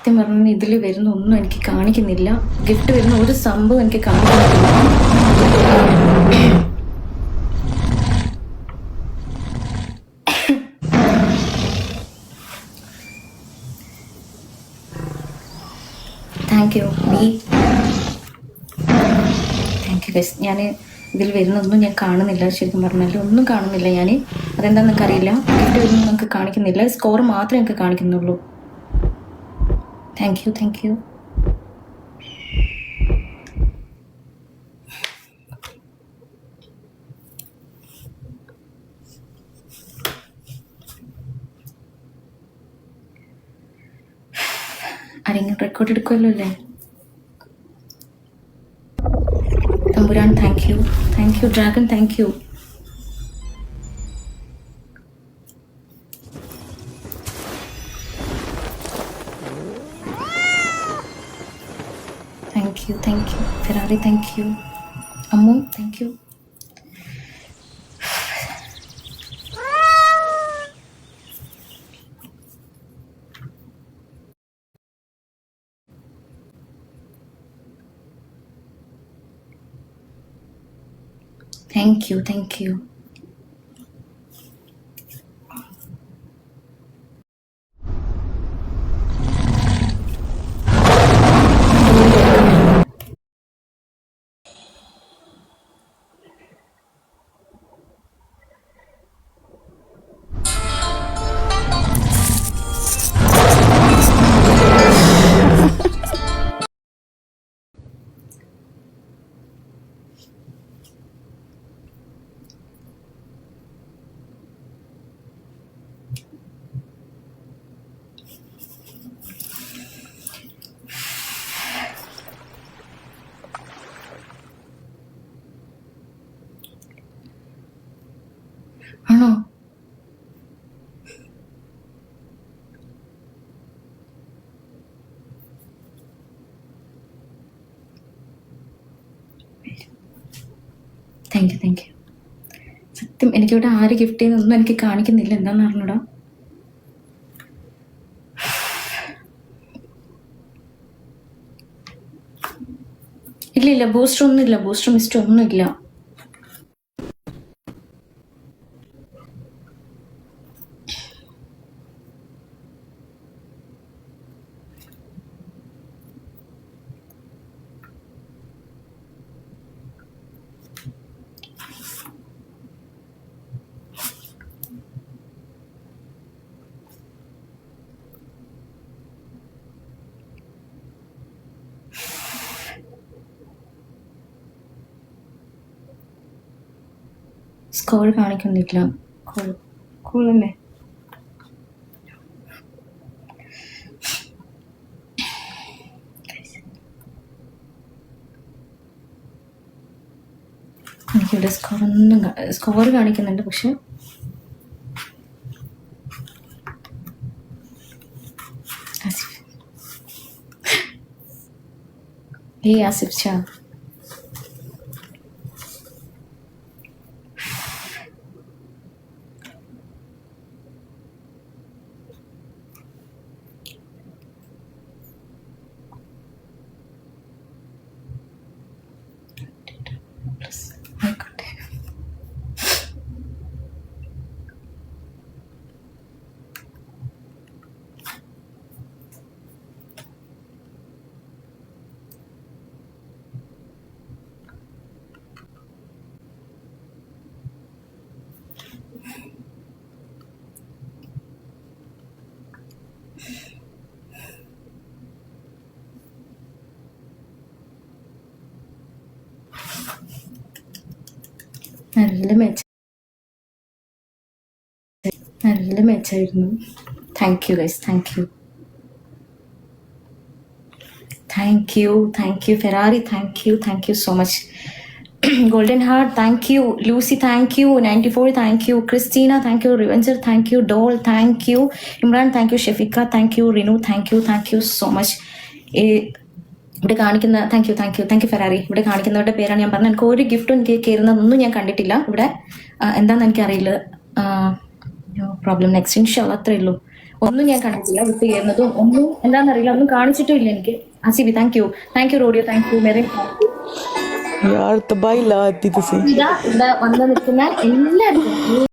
സത്യം പറഞ്ഞാൽ ഇതിൽ വരുന്ന ഒന്നും എനിക്ക് കാണിക്കുന്നില്ല. ഗിഫ്റ്റ് വരുന്ന ഒരു സംഭവം എനിക്ക് കാണിക്കുന്നില്ല. Thank you B, thank you guys. ഞാൻ ഇതിൽ വരുന്നൊന്നും ഞാൻ കാണുന്നില്ല, ശരിക്കും പറഞ്ഞാൽ ഒന്നും കാണുന്നില്ല ഞാൻ. അതെന്താണെന്ന് എനിക്ക് അറിയില്ല. ഗിഫ്റ്റ് വരുന്നത് നമുക്ക് കാണിക്കുന്നില്ല, സ്കോർ മാത്രമേ എനിക്ക് കാണിക്കുന്നുള്ളൂ. Thank you, thank you. ആരെങ്കിലും റെക്കോർഡ് എടുക്കുമല്ലോ അല്ലേ? Thampuran thank you, thank you. Dragon thank you. Thank you, thank you. Ferrari thank you. Ammu thank you. Thank you, thank you. ആണോ? Thank you, thank you. സത്യം എനിക്കിവിടെ ആര് ഗിഫ്റ്റ് ചെയ്യുന്നൊന്നും എനിക്ക് കാണിക്കുന്നില്ല. എന്താണെന്ന് അറിഞ്ഞൂടാ. ഇല്ല ഇല്ല, ബൂസ്റ്റർ ഒന്നുമില്ല, ബൂസ്റ്റർ മിസ്റ്റർ ഒന്നുമില്ല. സ്കോർ കാണിക്കുന്നില്ല. കൂളല്ലേ? എനിക്കിവിടെ സ്കോർ കാണിക്കുന്നുണ്ട്, പക്ഷെ ആസിഫ് ഷാ. നല്ല മാച്ചായിരുന്നു. Thank you guys, thank you, thank you, thank you. Ferrari thank you so much. Golden heart thank you. Lucy thank you. 94 thank you. Christina thank you. Revenger thank you. Doll thank you. Imran thank you. Shefika thank you. Rinu thank you so much. ഇവിടെ കാണിക്കുന്ന thank you Ferrari. ഇവിടെ കാണിക്കുന്നവരുടെ പേരാണ് ഞാൻ പറഞ്ഞത്. എനിക്ക് ഒരു ഗിഫ്റ്റും എനിക്ക് കയറുന്നതൊന്നും ഞാൻ കണ്ടിട്ടില്ല ഇവിടെ. എന്താണെന്ന് എനിക്കറിയില്ല. No problem. നെക്സ്റ്റ് ഇൻഷാല്ലാ, അത്രേ ഉള്ളൂ. ഒന്നും ഞാൻ കണ്ടിട്ടില്ല, വിട്ട് കയറുന്നതും ഒന്നും എന്താണെന്നറിയില്ല, ഒന്നും കാണിച്ചിട്ടും ഇല്ല എനിക്ക്. Hasibi thank you rodeo, thank you Merin, यार तबाही ला दी तुसी ഇതാ ഇവിടെ വന്ന് നിൽക്കുന്ന എല്ലാവർക്കും